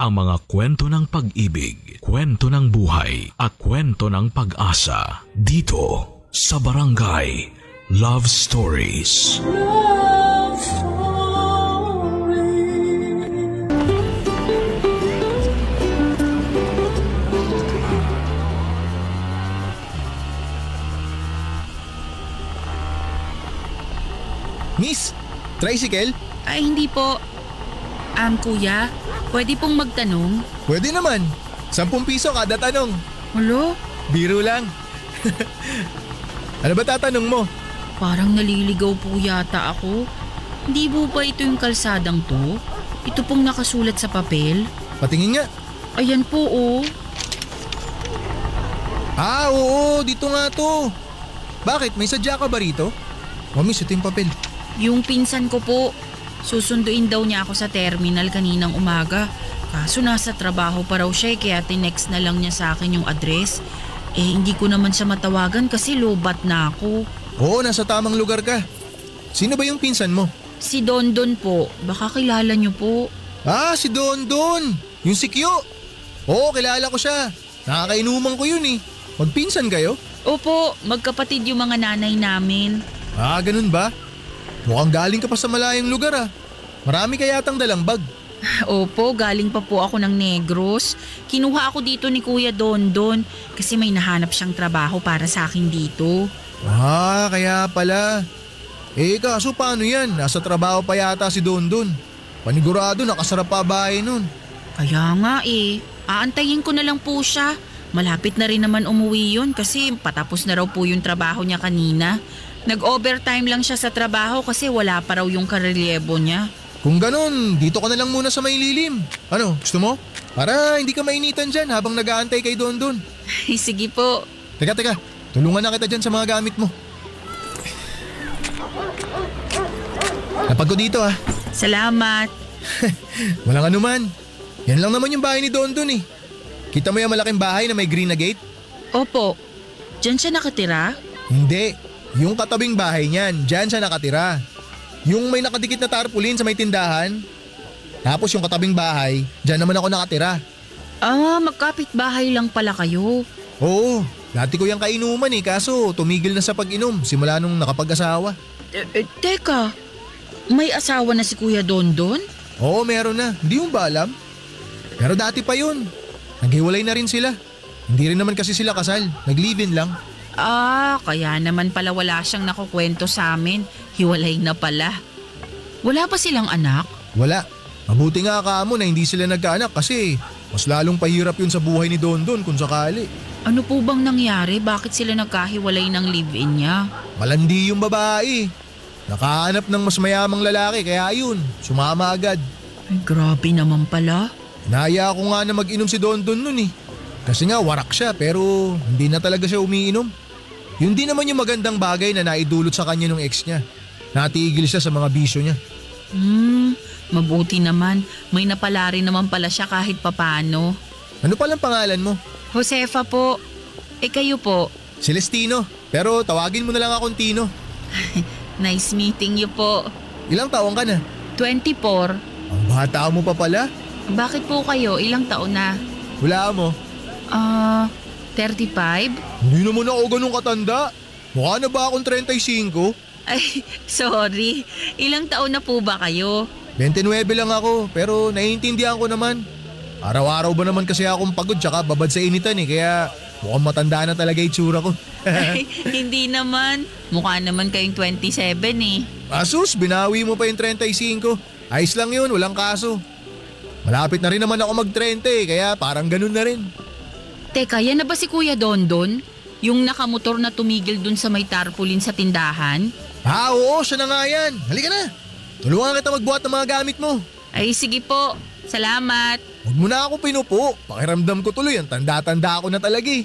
ang mga kwento ng pag-ibig, kwento ng buhay at kwento ng pag-asa dito sa Barangay Love Stories. Love Stories. Miss, tricycle? Ay, hindi po. Kuya, pwede pong magtanong? Pwede naman. 10 piso kada tanong. Ulo, Biro lang. Ano ba tatanong mo? parang naliligaw po yata ako. Hindi po ba ito yung kalsadang to? Ito pong nakasulat sa papel? Patingin nga. Ayan po oh. Ah, oo, dito nga to. Bakit? May sadya ka ba rito? Oh, miss, ito yung papel. Yung pinsan ko po. Susunduin daw niya ako sa terminal kaninang umaga. Kaso nasa trabaho pa raw siya kaya tinext na lang niya sa akin yung address. Hindi ko naman siya matawagan kasi lobat na ako. Oo, nasa tamang lugar ka. Sino ba yung pinsan mo? Si Dondon po. Baka kilala niyo po. Ah, si Dondon. Yung si Kyo. Oo, kilala ko siya. Nakakainuman ko yun eh. Magpinsan kayo? Opo, magkapatid yung mga nanay namin. Ah, ganun ba? Mukhang galing ka pa sa malayong lugar ah. Marami ka yatang dalang bag. Opo, galing pa po ako ng Negros. Kinuha ako dito ni Kuya Dondon kasi may nahanap siyang trabaho para sa akin dito. Ah, kaya pala. Kaso paano yan? Nasa trabaho pa yata si Dondon. Panigurado nakasarap pa bahay nun. Kaya nga aantayin ko na lang po siya. Malapit na rin naman umuwi yun kasi patapos na raw po yung trabaho niya kanina. Nag-overtime lang siya sa trabaho kasi wala pa raw yung karelyebo niya. Kung ganun, dito ka na lang muna sa may lilim. Ano, gusto mo? Para hindi ka mainitan dyan habang nag-aantay kay Dondon. Sige po. Teka, tulungan na kita dyan sa mga gamit mo. Napag ko dito ah. Salamat. Walang anuman. Yan lang naman yung bahay ni Dondon eh. Kita mo yung malaking bahay na may green na gate? Opo. Diyan siya nakatira? Hindi. Yung katabing bahay niyan, dyan siya nakatira. Yung may nakadikit na tarpaulin sa may tindahan. Tapos yung katabing bahay, dyan naman ako nakatira. Magkapit bahay lang pala kayo. Oo, dati ko yung kainuman eh, kaso tumigil na sa pag-inom simula nung nakapag-asawa. Teka, may asawa na si Kuya Dondon? Oo, meron na. Hindi mo ba alam? Pero dati pa yun. Naghiwalay na rin sila. Hindi rin naman kasi sila kasal. Nag-live-in lang. Kaya naman pala wala siyang nakukwento sa amin. Hiwalay na pala. Wala pa silang anak? Wala. Mabuti nga kamo na hindi sila nagkaanak kasi mas lalong pahirap yun sa buhay ni Dondon kung sakali. Ano po bang nangyari? Bakit sila nagkahiwalay ng live-in niya? Malandi yung babae. Nakahanap ng mas mayamang lalaki kaya yun, sumama agad. Ay, grabe naman pala. Naya ko nga na mag-inom si Dondon nun eh. Kasi nga warak siya pero hindi na talaga siya umiinom. Yun din naman yung magandang bagay na naidulot sa kanya ng ex niya. Natigil siya sa mga bisyo niya. Mabuti naman. May napala rin naman pala siya kahit papano. Ano palang pangalan mo? Josefa po. Kayo po? Celestino. Pero tawagin mo na lang akong Tino. Nice meeting you po. Ilang taon ka na? 24. Ang bata mo pa pala. Bakit po kayo? Ilang taon na? Wala mo. 35? Hindi naman ako ganun katanda. Mukha na ba akong 35? Ay, sorry. Ilang taon na po ba kayo? 29 lang ako pero naiintindihan ko naman. Araw-araw ba naman kasi akong pagod tsaka babad sa initan eh kaya mukhang matanda na talaga itsura ko. Ay, hindi naman. Mukha naman kayong 27 eh. Asus, binawi mo pa yung 35. Ayos lang yun, walang kaso. Malapit na rin naman ako mag-30 eh kaya parang ganun na rin. Teka, yan na ba si Kuya Dondon? Yung nakamotor na tumigil dun sa may tarpaulin sa tindahan? Oo, siya na nga yan. Halika na. Tulungan kita magbuhat ng mga gamit mo. Ay, sige po. Salamat. Huwag mo na ako pinupo. Pakiramdam ko tuloy. Ang tanda-tanda ako na talaga eh.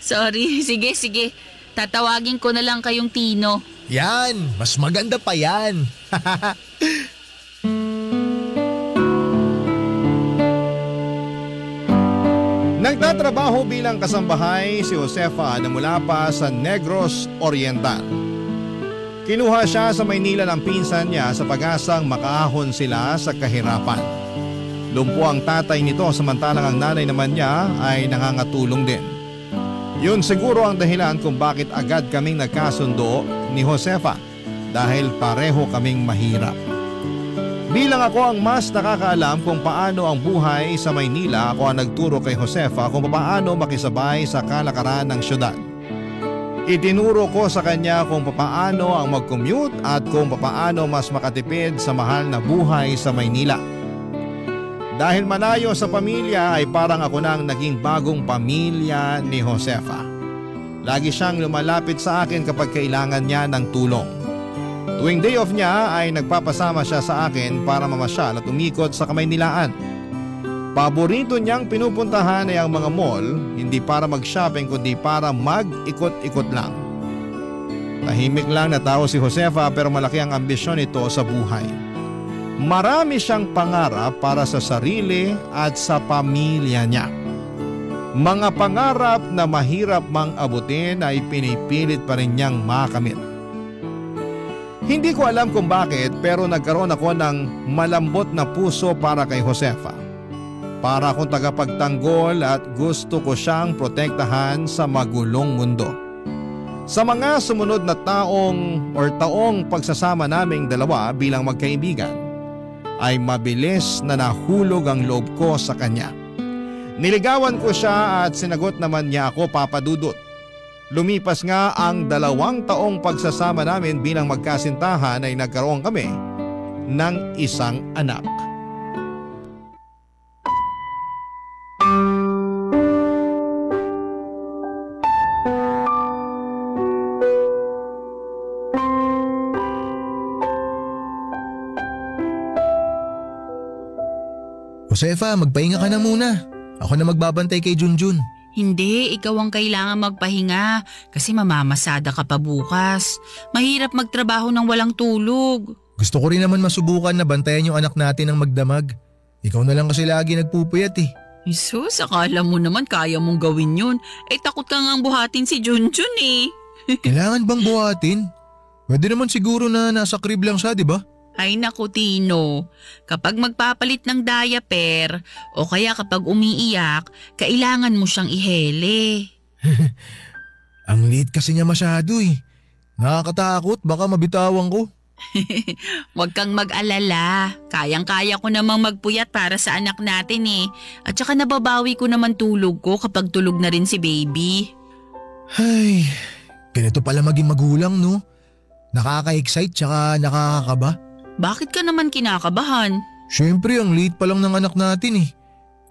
Sorry. Sige. Tatawagin ko na lang kayong Tino. Yan. Mas maganda pa yan. Nagtatrabaho bilang kasambahay si Josefa na mula pa sa Negros Oriental. Kinuha siya sa Maynila ng pinsan niya sa pag-asang makaahon sila sa kahirapan. Lumpo ang tatay nito samantalang ang nanay naman niya ay nangangatulong din. Yun siguro ang dahilan kung bakit agad kaming nagkasundo ni Josefa dahil pareho kaming mahirap. Bilang ako ang mas nakakaalam kung paano ang buhay sa Maynila, ako ang nagturo kay Josefa kung paano makisabay sa kalakaran ng syudad. Itinuro ko sa kanya kung paano ang mag-commute at kung paano mas makatipid sa mahal na buhay sa Maynila. Dahil malayo sa pamilya ay parang ako nang naging bagong pamilya ni Josefa. Lagi siyang lumalapit sa akin kapag kailangan niya ng tulong. Tuwing day off niya ay nagpapasama siya sa akin para mamasyal at umikot sa Kamaynilaan. Paborito niyang pinupuntahan ay ang mga mall, hindi para mag-shopping kundi para mag-ikot-ikot lang. Tahimik lang na tao si Josefa pero malaki ang ambisyon nito sa buhay. Marami siyang pangarap para sa sarili at sa pamilya niya. Mga pangarap na mahirap mang abutin ay pinipilit pa rin niyang makamit. Hindi ko alam kung bakit pero nagkaroon ako ng malambot na puso para kay Josefa. Para akong tagapagtanggol at gusto ko siyang protektahan sa magulong mundo. Sa mga sumunod na taong pagsasama naming dalawa bilang magkaibigan, ay mabilis na nahulog ang loob ko sa kanya. Niligawan ko siya at sinagot naman niya ako, Papa Dudut. Lumipas nga ang 2 taong pagsasama namin bilang magkasintahan ay nagkaroon kami ng isang anak. Josefa, magpahinga ka na muna. Ako na magbabantay kay Junjun. Hindi, ikaw ang kailangan magpahinga kasi mamamasada ka pa bukas. Mahirap magtrabaho ng walang tulog. Gusto ko rin naman masubukan na bantayan yung anak natin ng magdamag. Ikaw na lang kasi lagi nagpupuyat eh. Jesus, akala mo naman kaya mong gawin yun. Takot ka ngang buhatin si Junjun eh. Kailangan bang buhatin? Pwede naman siguro na nasa crib lang siya, di ba? Ay naku Tino, kapag magpapalit ng diaper o kaya kapag umiiyak, kailangan mo siyang ihele. Ang liit kasi niya masyado eh. Nakakatakot, baka mabitawan ko. Huwag kang mag-alala, kayang-kaya ko namang magpuyat para sa anak natin eh. At saka nababawi ko naman tulog ko kapag tulog na rin si baby. Ay, ganito pala maging magulang no? Nakaka-excite tsaka nakakakaba. Bakit ka naman kinakabahan? Siyempre ang liit pa lang ng anak natin eh.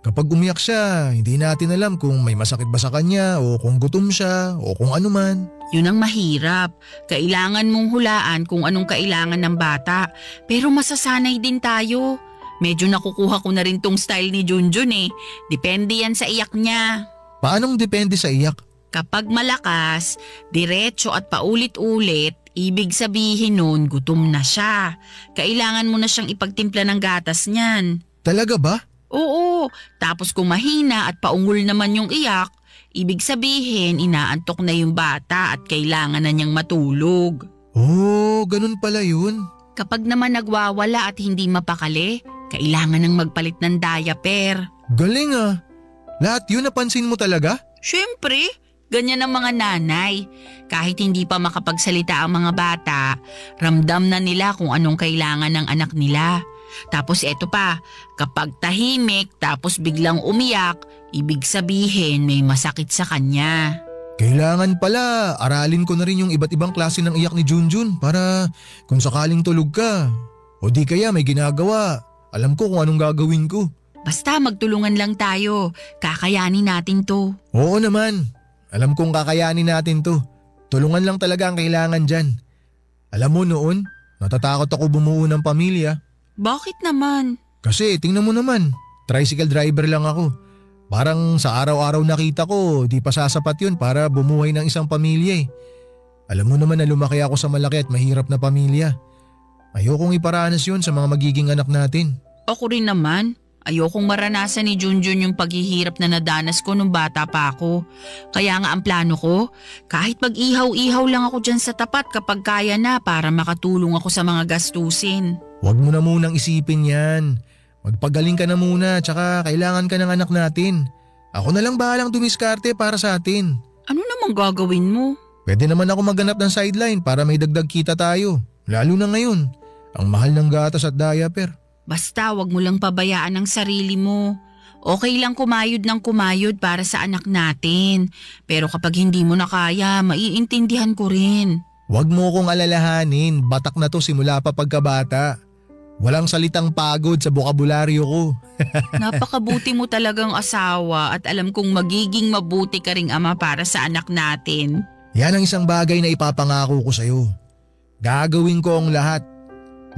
Kapag umiyak siya, hindi natin alam kung may masakit ba sa kanya o kung gutom siya o kung ano man. Yun ang mahirap. Kailangan mong hulaan kung anong kailangan ng bata. Pero masasanay din tayo. Medyo nakukuha ko na rin tong style ni Junjun eh. Depende yan sa iyak niya. Paanong depende sa iyak? Kapag malakas, diretso at paulit-ulit, ibig sabihin nun gutom na siya. Kailangan mo na siyang ipagtimpla ng gatas niyan. Talaga ba? Oo, tapos kung mahina at paungol naman yung iyak, ibig sabihin inaantok na yung bata at kailangan na niyang matulog. Oh, ganun pala yun. Kapag naman nagwawala at hindi mapakali, kailangan nang magpalit ng diaper. Galing ah. Lahat yun napansin mo talaga? Siyempre, ganyan ang mga nanay. Kahit hindi pa makapagsalita ang mga bata, ramdam na nila kung anong kailangan ng anak nila. Tapos eto pa, kapag tahimik tapos biglang umiyak, ibig sabihin may masakit sa kanya. Kailangan pala, aralin ko na rin yung iba't ibang klase ng iyak ni Junjun para kung sakaling tulog ka o di kaya may ginagawa, alam ko kung anong gagawin ko. Basta magtulungan lang tayo, kakayanin natin to. Oo naman, alam kong kakayanin natin to. Tulungan lang talaga ang kailangan dyan. Alam mo noon, natatakot ako bumuo ng pamilya. Bakit naman? Kasi tingnan mo naman, tricycle driver lang ako. Parang sa araw-araw nakita ko, di pa sasapat yun para bumuhay ng isang pamilya eh. Alam mo naman na lumaki ako sa malaki at mahirap na pamilya. Ayokong iparanas yun sa mga magiging anak natin. Ako rin naman. Ayokong maranasan ni Junjun yung paghihirap na nadanas ko nung bata pa ako. Kaya nga ang plano ko, kahit mag-ihaw-ihaw lang ako dyan sa tapat kapag kaya na para makatulong ako sa mga gastusin. Huwag mo na munang isipin yan. Magpagaling ka na muna tsaka kailangan ka ng anak natin. Ako na lang bahalang dumiskarte para sa atin. Ano namang gagawin mo? Pwede naman ako maghanap ng sideline para may dagdag kita tayo. Lalo na ngayon, ang mahal ng gatas at diaper. Basta wag mo lang pabayaan ang sarili mo. Okay lang kumayod ng kumayod para sa anak natin. Pero kapag hindi mo na kaya, maiintindihan ko rin. Huwag mo kong alalahanin, batak na to simula pa pagkabata. Walang salitang pagod sa bokabularyo ko. Napakabuti mo talagang asawa at alam kong magiging mabuti ka ring ama para sa anak natin. Yan ang isang bagay na ipapangako ko sa'yo. Gagawin ko ang lahat.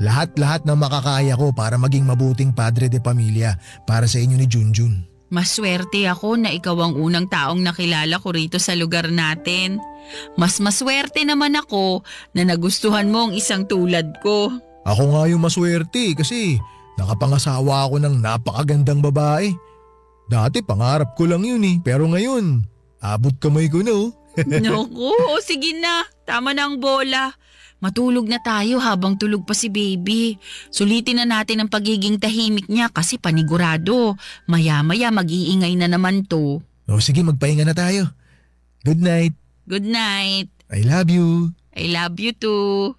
Lahat-lahat na makakaya ko para maging mabuting padre de pamilya para sa inyo ni Junjun. Maswerte ako na ikaw ang unang taong nakilala ko rito sa lugar natin. Mas maswerte naman ako na nagustuhan mo ang isang tulad ko. Ako nga yung maswerte kasi nakapangasawa ako ng napakagandang babae. Dati pangarap ko lang yun pero ngayon abot kamay ko na oh. Naku, sige na. Tama na ang bola. Matulog na tayo habang tulog pa si baby. Sulitin na natin ang pagiging tahimik niya kasi panigurado. Maya-maya mag-iingay na naman to. O sige, magpahinga na tayo. Good night. Good night. I love you. I love you too.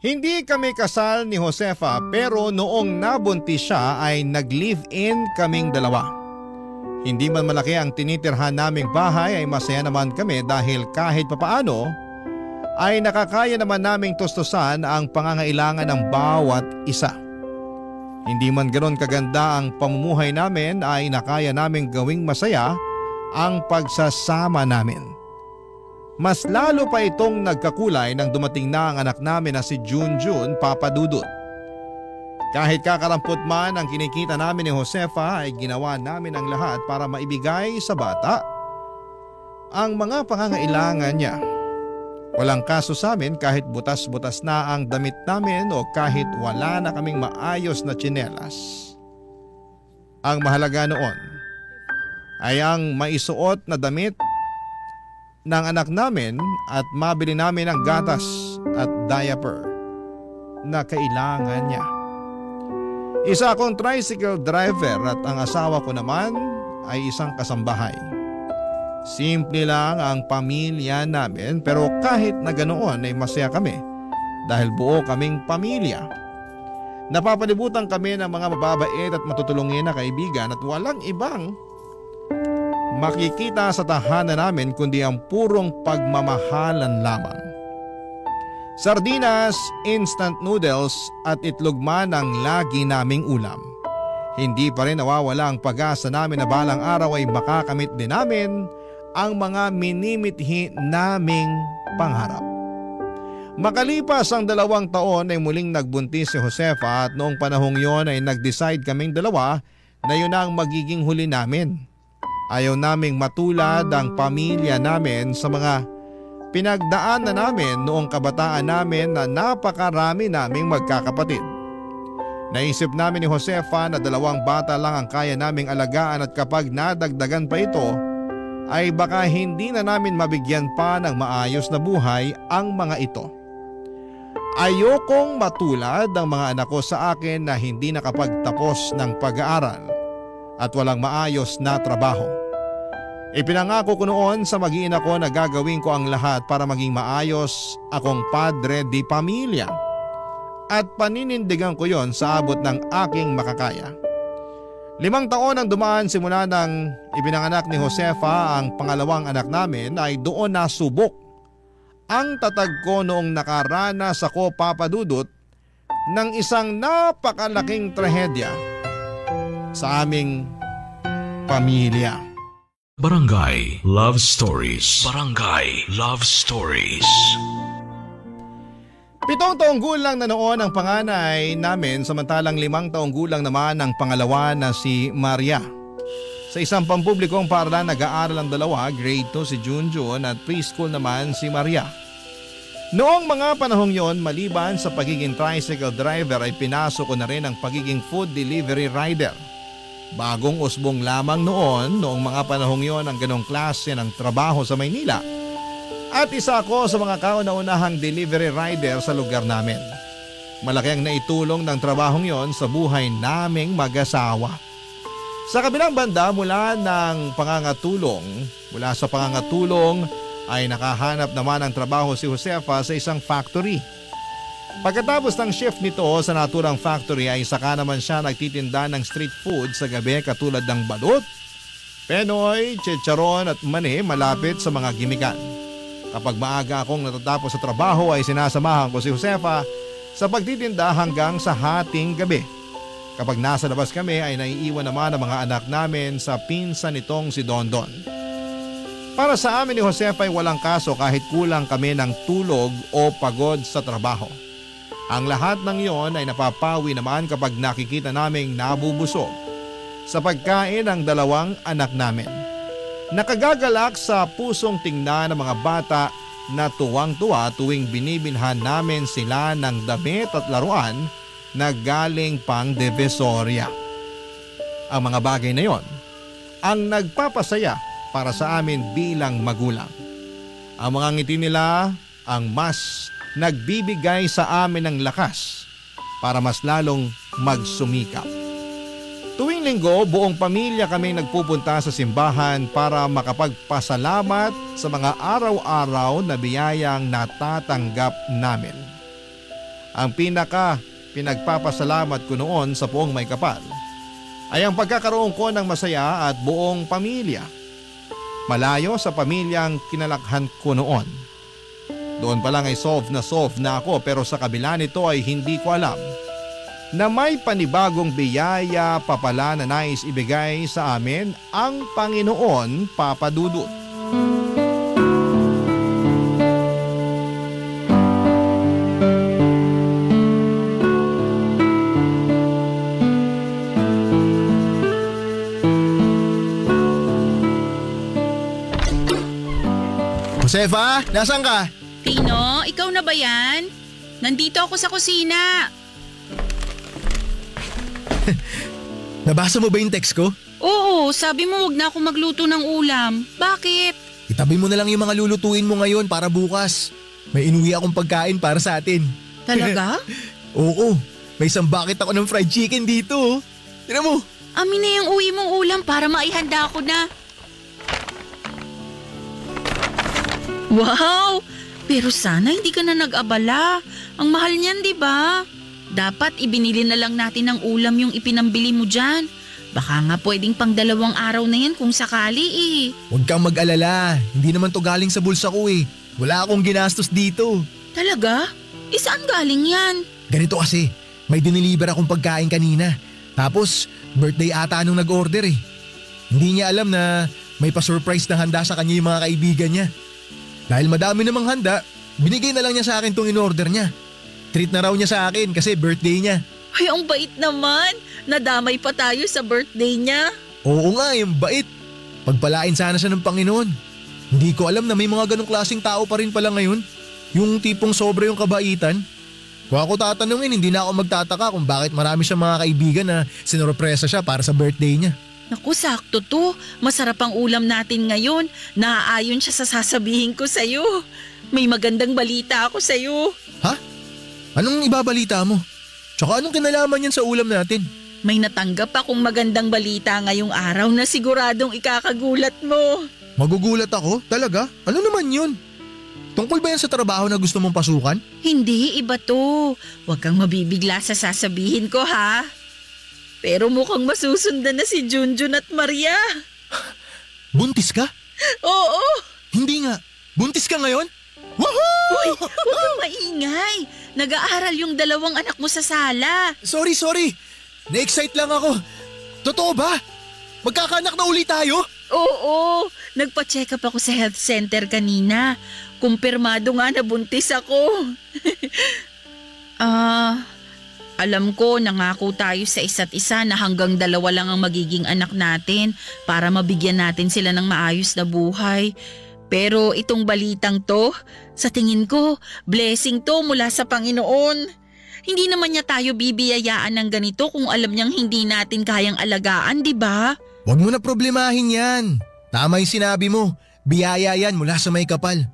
Hindi kami kasal ni Josefa pero noong nabuntis siya ay nag-live-in kaming dalawa. Hindi man malaki ang tinitirhan naming bahay ay masaya naman kami dahil kahit papaano ay nakakaya naman naming tustusan ang pangangailangan ng bawat isa. Hindi man ganoon kaganda ang pamumuhay namin ay nakaya naming gawing masaya ang pagsasama namin. Mas lalo pa itong nagkakulay nang dumating na ang anak namin na si Junjun Papadudut. Kahit kakarampot man ang kinikita namin ni Josefa ay ginawa namin ang lahat para maibigay sa bata ang mga pangangailangan niya. Walang kaso sa amin kahit butas-butas na ang damit namin o kahit wala na kaming maayos na tsinelas. Ang mahalaga noon ay ang maisuot na damit ng anak namin at mabili namin ang gatas at diaper na kailangan niya. Isa akong tricycle driver at ang asawa ko naman ay isang kasambahay. Simple lang ang pamilya namin pero kahit na ganoon ay masaya kami dahil buo kaming pamilya. Napapalibutan kami ng mga mababait at matutulungin na kaibigan at walang ibang makikita sa tahanan namin kundi ang purong pagmamahalan lamang. Sardinas, instant noodles at itlog man ang lagi naming ulam. Hindi pa rin nawawala ang pag-asa namin na balang araw ay makakamit din namin ang mga minimithi naming pangarap. Makalipas ang 2 taon ay muling nagbuntis si Josefa at noong panahong yon ay nag-decide kaming dalawa na yun ang magiging huli namin. Ayaw naming matulad ang pamilya namin sa mga pinagdaan na namin noong kabataan namin na napakarami naming magkakapatid. Naisip namin ni Josefa na 2 bata lang ang kaya naming alagaan at kapag nadagdagan pa ito ay baka hindi na namin mabigyan pa ng maayos na buhay ang mga ito. Ayokong matulad ang mga anak ko sa akin na hindi nakapagtapos ng pag-aaral at walang maayos na trabaho. Ipinangako ko noon sa mag-iina ko na gagawin ko ang lahat para maging maayos akong padre di pamilya at paninindigan ko yon sa abot ng aking makakaya. 5 taon ang dumaan simula nang ipinanganak ni Josefa ang pangalawang anak namin ay doon nasubok ang tatag ko noong nakaranas ako Papadudut ng isang napakalaking trahedya sa aming pamilya. Barangay Love Stories. Barangay Love Stories. 7 taong gulang na noon ang panganay namin samantalang 5 taong gulang naman ang pangalawa na si Maria. Sa isang pampublikong paaralan nag-aaral ang dalawa, grade 2 si Junjun at preschool naman si Maria. Noong mga panahong yon, maliban sa pagiging tricycle driver ay pinasok ko na rin ang pagiging food delivery rider. Bagong usbong lamang noong mga panahong yon ang ganong klase ng trabaho sa Maynila. At isa ako sa mga kauna-unahang delivery rider sa lugar namin. Malaki ang naitulong ng trabahong yon sa buhay naming mag-asawa. Sa kabilang banda mula sa pangangatulong ay nakahanap naman ng trabaho si Josefa sa isang factory. Pagkatapos ng shift nito sa naturang factory ay saka naman siya nagtitinda ng street food sa gabi katulad ng balut, penoy, chicharon at mani malapit sa mga gimikan. Kapag maaga akong natatapos sa trabaho ay sinasamahan ko si Josefa sa pagtitinda hanggang sa hating gabi. Kapag nasa labas kami ay naiiwan naman ang mga anak namin sa pinsan nitong si Dondon. Para sa amin ni Josefa ay walang kaso kahit kulang kami ng tulog o pagod sa trabaho. Ang lahat ng iyon ay napapawi naman kapag nakikita naming nabubusog sa pagkain ng dalawang anak namin. Nakagagalak sa pusong tingnan ng mga bata na tuwang-tuwa tuwing binibinhan namin sila ng damit at laruan na galing pang Divisoria. Ang mga bagay na yon ang nagpapasaya para sa amin bilang magulang. Ang mga ngiti nila ang mas nagbibigay sa amin ng lakas para mas lalong magsumikap. Tuwing linggo, buong pamilya kaming nagpupunta sa simbahan para makapagpasalamat sa mga araw-araw na biyayang natatanggap namin. Ang pinagpapasalamat ko noon sa Poong May Kapal ay ang pagkakaroon ko ng masaya at buong pamilya. Malayo sa pamilyang kinalakhan ko noon. Doon pa lang ay solve na ako pero sa kabila nito ay hindi ko alam na may panibagong biyaya pa pala na nais ibigay sa amin ang Panginoon Papa Dudut. Josefa, nasaan ka? Tino, ikaw na ba yan? Nandito ako sa kusina. Nabasa mo ba yung text ko? Oo, sabi mo wag na ako magluto ng ulam. Bakit? Itabi mo na lang yung mga lulutuin mo ngayon para bukas. May inuwi akong pagkain para sa atin. Talaga? Oo, may isang bucket ako ng fried chicken dito. Tignan mo. Amin na yung uwi mong ulam para maihanda ko na. Wow! Pero sana hindi ka na nag-abala. Ang mahal niyan, di ba? Dapat ibinili na lang natin ng ulam yung ipinambili mo dyan. Baka nga pwedeng pang 2 araw na yan kung sakali eh. Huwag kang mag-alala. Hindi naman to galing sa bulsa ko eh. Wala akong ginastos dito. Talaga? Saan galing yan? Ganito kasi, may diniliver akong pagkain kanina. Tapos, birthday ata nung nag-order eh. Hindi niya alam na may pa-surprise na handa sa kanya yung mga kaibigan niya. Dahil madami namang handa, binigay na lang niya sa akin tong in-order niya. Treat na raw niya sa akin kasi birthday niya. Ay, ang bait naman. Nadamay pa tayo sa birthday niya. Oo nga, yung bait. Pagpalain sana siya ng Panginoon. Hindi ko alam na may mga ganong klaseng tao pa rin pala ngayon. Yung tipong sobra yung kabaitan. Kung ako tatanungin, hindi na ako magtataka kung bakit marami siyang mga kaibigan na sinurpresa siya para sa birthday niya. Naku, sakto to. Masarap ang ulam natin ngayon. Naaayon siya sa sasabihin ko sa'yo. May magandang balita ako sa'yo. Ha? Anong ibabalita mo? Tsaka anong kinalaman yan sa ulam natin? May natanggap akong magandang balita ngayong araw na siguradong ikakagulat mo. Magugulat ako? Talaga? Ano naman yun? Tungkol ba yan sa trabaho na gusto mong pasukan? Hindi, iba to. Huwag kang mabibigla sa sasabihin ko ha. Pero mukhang masusundan na si Junjun at Maria. Buntis ka? Oo. Hindi nga. Buntis ka ngayon? Woohoo! Uy, huwag kang maingay. Nag-aaral yung 2 anak mo sa sala. Sorry. Na-excite lang ako. Totoo ba? Magkakaanak na ulit tayo? Oo. Nagpa-check up ako sa health center kanina. Kumpirmado nga na buntis ako. Alam ko, nangako tayo sa isa't isa na hanggang 2 lang ang magiging anak natin para mabigyan natin sila ng maayos na buhay. Pero itong balitang to, sa tingin ko, blessing to mula sa Panginoon. Hindi naman niya tayo bibiyayaan ng ganito kung alam niyang hindi natin kayang alagaan, di ba? Huwag mo na problemahin yan. Tama yung sinabi mo, biyaya yan mula sa May Kapal.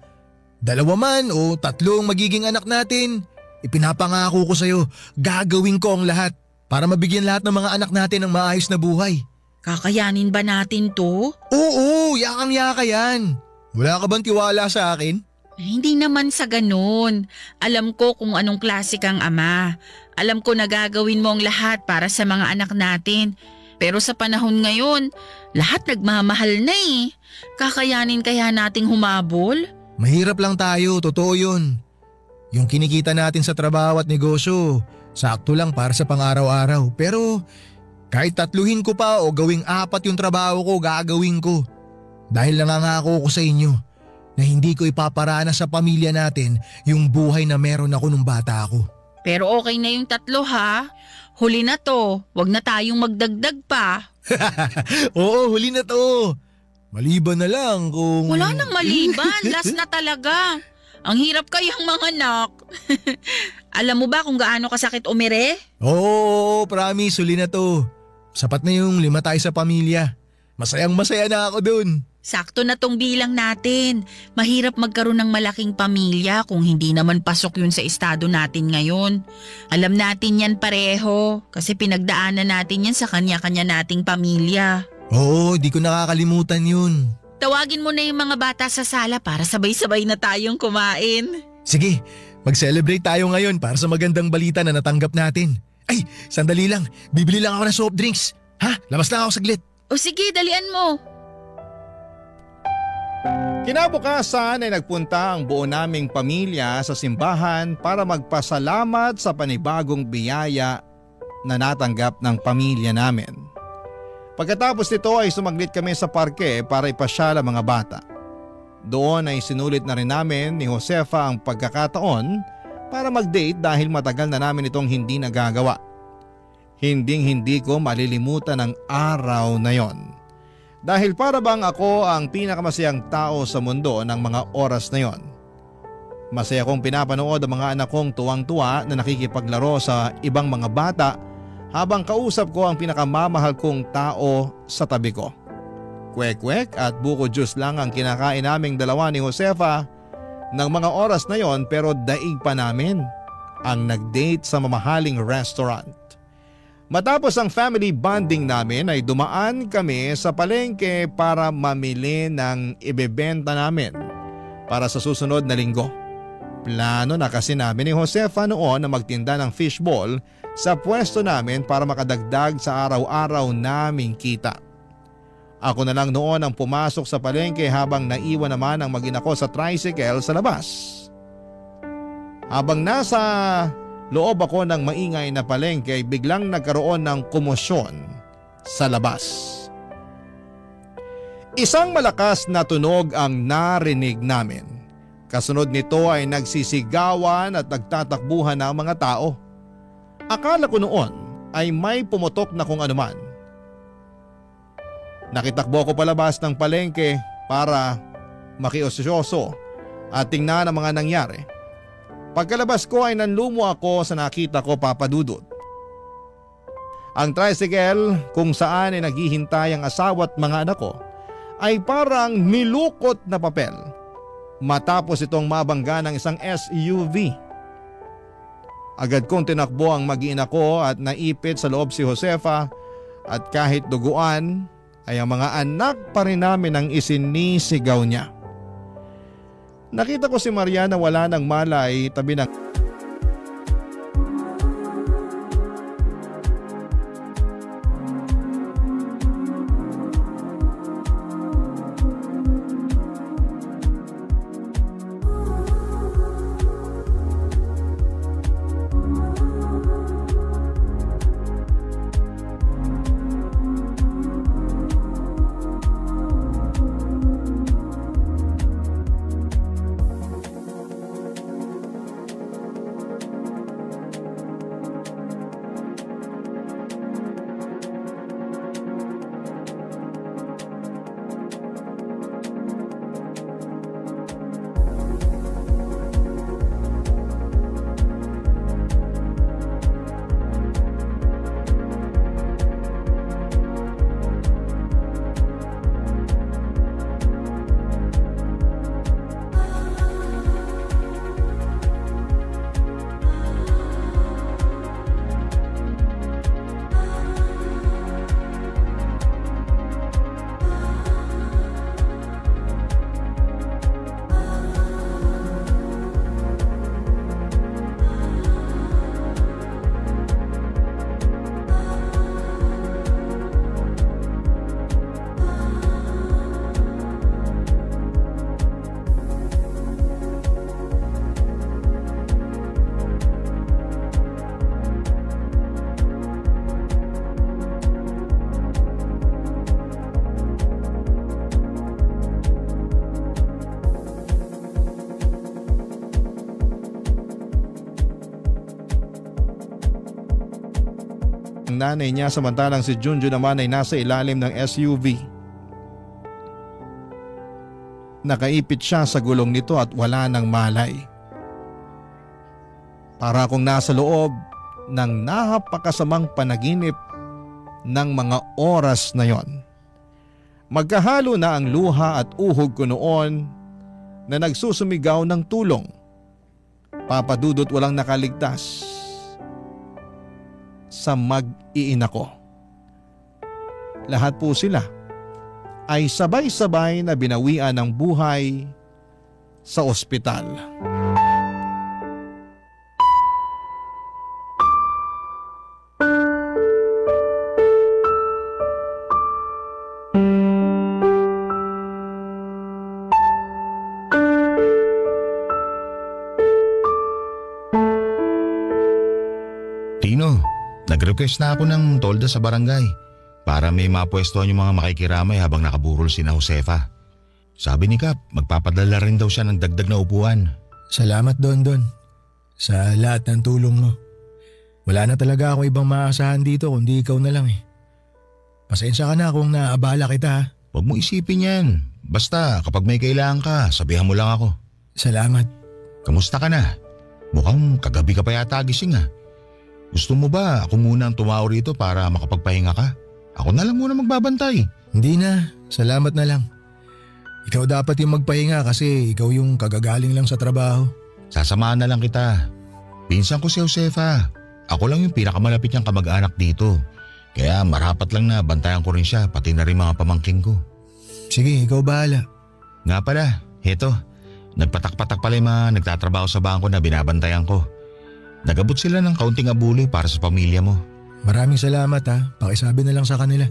2 man o 3 magiging anak natin, Ipinapangako ko sa'yo, gagawin ko ang lahat para mabigyan lahat ng mga anak natin ng maayos na buhay. Kakayanin ba natin to? Oo, yakang-yaka yan. Wala ka bang tiwala sa akin? Hindi naman sa ganun. Alam ko kung anong klase kang ama. Alam ko na gagawin mo ang lahat para sa mga anak natin. Pero sa panahon ngayon, lahat nagmamahal na eh. Kakayanin kaya nating humabol? Mahirap lang tayo, totoo yun. Yung kinikita natin sa trabaho at negosyo, sakto lang para sa pang-araw-araw. Pero kahit tatluhin ko pa o gawing 4 yung trabaho ko, gagawin ko. Dahil nangangako ko sa inyo na hindi ko ipaparana sa pamilya natin yung buhay na meron ako nung bata ako. Pero okay na yung 3 ha. Huli na to. Huwag na tayong magdagdag pa. Oo, huli na to. Maliban na lang kung… Wala nang maliban. Last na talaga. Ang hirap kayang mga anak. Alam mo ba kung gaano kasakit umire? Oo, promise, huli na to. Sapat na yung 5 tayo sa pamilya. Masayang masaya na ako dun. Sakto na tong bilang natin. Mahirap magkaroon ng malaking pamilya kung hindi naman pasok yun sa estado natin ngayon. Alam natin yan pareho kasi pinagdaanan natin yan sa kanya-kanya nating pamilya. Oo, di ko nakakalimutan yun. Tawagin mo na yung mga bata sa sala para sabay-sabay na tayong kumain. Sige, mag-celebrate tayo ngayon para sa magandang balita na natanggap natin. Ay, sandali lang. Bibili lang ako ng soft drinks. Ha? Labas lang ako saglit. O sige, dalian mo. Kinabukasan ay nagpunta ang buo naming pamilya sa simbahan para magpasalamat sa panibagong biyaya na natanggap ng pamilya namin. Pagkatapos nito ay sumaglit kami sa parke para ipasyal ang mga bata. Doon ay sinulit na rin namin ni Josefa ang pagkakataon para mag-date dahil matagal na namin itong hindi nagagawa. Hinding-hindi ko malilimutan ang araw na yon. Dahil para bang ako ang pinakamasayang tao sa mundo ng mga oras na yon. Masaya kong pinapanood ang mga anak kong tuwang-tuwa na nakikipaglaro sa ibang mga bata habang kausap ko ang pinakamamahal kong tao sa tabi ko. Kwek-kwek at buko juice lang ang kinakain naming dalawa ni Josefa ng mga oras na yon, pero daig pa namin ang nag-date sa mamahaling restaurant. Matapos ang family bonding namin ay dumaan kami sa palengke para mamili ng ibebenta namin para sa susunod na linggo. Plano na kasi namin ni Josefa noon na magtinda ng fishball sa pwesto namin para makadagdag sa araw-araw naming kita. Ako na lang noon ang pumasok sa palengke habang naiwan naman ang mag-ina ko sa tricycle sa labas. Habang nasa loob ako ng maingay na palengke ay biglang nagkaroon ng komosyon sa labas. Isang malakas na tunog ang narinig namin. Kasunod nito ay nagsisigawan at nagtatakbuhan ng mga tao. Akala ko noon ay may pumutok na kung anuman. Nakitakbo ko palabas ng palengke para makiosyoso at tingnan ang mga nangyari. Pagkalabas ko ay nanlumo ako sa nakita ko, Papa Dudut. Ang tricycle kung saan ay naghihintay ang asawa at mga anak ko ay parang nilukot na papel matapos itong mabangga ng isang SUV. Agad kong tinakbo ang mag-ina ko at naipit sa loob si Josefa at kahit duguan ay ang mga anak pa rin namin ang isinisigaw niya. Nakita ko si Maria na wala ng malay tabi ng nanay niya samantalang si Junjun naman ay nasa ilalim ng SUV. Nakaipit siya sa gulong nito at wala ng malay. Para akong nasa loob ng napakasamang panaginip ng mga oras na yon. Magkahalo na ang luha at uhog ko noon na nagsusumigaw ng tulong. Papadudot walang nakaligtas sa mag-iina ko. Lahat po sila ay sabay-sabay na binawian ng buhay sa ospital. Tino, nag-request na ako ng tolda sa barangay para may mapwestuhan yung mga makikiramay habang nakaburol si Josefa. Sabi ni Kap, magpapadala rin daw siya ng dagdag na upuan. Salamat Don sa lahat ng tulong mo. Wala na talaga ako ibang maasahan dito kundi ikaw na lang eh. Pasensya ka na kung naabala kita ha. Huwag mo isipin yan. Basta kapag may kailangan ka, sabihan mo lang ako. Salamat. Kamusta ka na? Mukhang kagabi ka pa yata gising ha. Gusto mo ba ako muna ang tumao rito para makapagpahinga ka? Ako na lang muna magbabantay. Hindi na, salamat na lang. Ikaw dapat yung magpahinga kasi ikaw yung kagagaling lang sa trabaho. Sasamahan na lang kita. Pinsan ko si Josefa. Ako lang yung pinakamalapit niyang kamag-anak dito. Kaya marapat lang na bantayan ko rin siya pati na rin mga pamangking ko. Sige, ikaw bahala. Nga pala, heto. Nagpatak-patak pala yung mga nagtatrabaho sa bangko na binabantayan ko. Nagabot sila ng kaunting abuloy para sa pamilya mo. Maraming salamat ha. Pakisabi na lang sa kanila.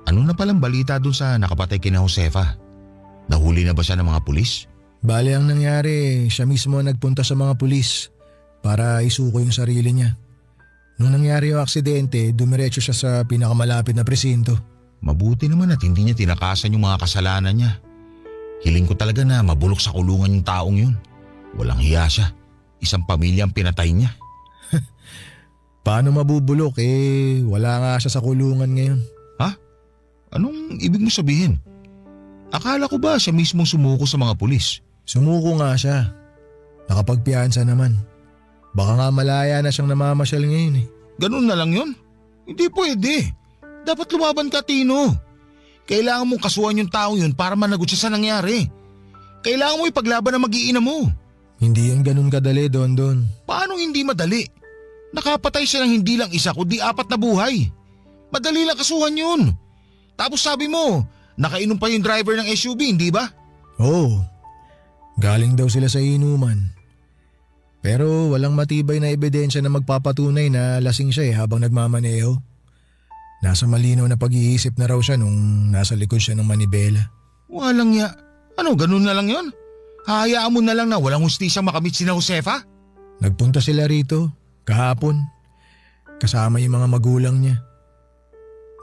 Ano na palang balita dun sa nakapatay kina Josefa? Nahuli na ba siya ng mga pulis? Bale ang nangyari, siya mismo nagpunta sa mga pulis para isuko yung sarili niya. Nung nangyari yung aksidente, dumiretso siya sa pinakamalapit na presinto. Mabuti naman at hindi niya tinakasan yung mga kasalanan niya. Hiling ko talaga na mabulok sa kulungan yung taong yun. Walang hiya siya. Isang pamilya ang pinatay niya. Paano mabubulok wala nga siya sa kulungan ngayon. Ha? Anong ibig mo sabihin? Akala ko ba siya mismong sumuko sa mga pulis? Sumuko nga siya. Nakapagpiyansa naman. Baka nga malaya na siyang namamasyal ngayon eh. Ganun na lang yun? Hindi pwede. Dapat lumaban ka, Tino. Kailangan mong kasuhan yung tao yun para managot siya sa nangyari. Kailangan mo ipaglaban ang mag-iina mo. Hindi yan ganun kadali, Don. Paano hindi madali? Nakapatay siya ng hindi lang isa kundi 4 na buhay. Madali lang kasuhan yun. Tapos sabi mo, nakainom pa yung driver ng SUV, hindi ba? Oo. Galing daw sila sa inuman. Pero walang matibay na ebidensya na magpapatunay na lasing siya habang nagmamaneho. Nasa malinaw na pag-iisip na raw siya nung nasa likod siya ng manibela. Walang ya. Ano, ganun na lang yon? Hahayaan mo na lang na walang hustisyang makamit si Josefa? Nagpunta sila rito kahapon. Kasama yung mga magulang niya.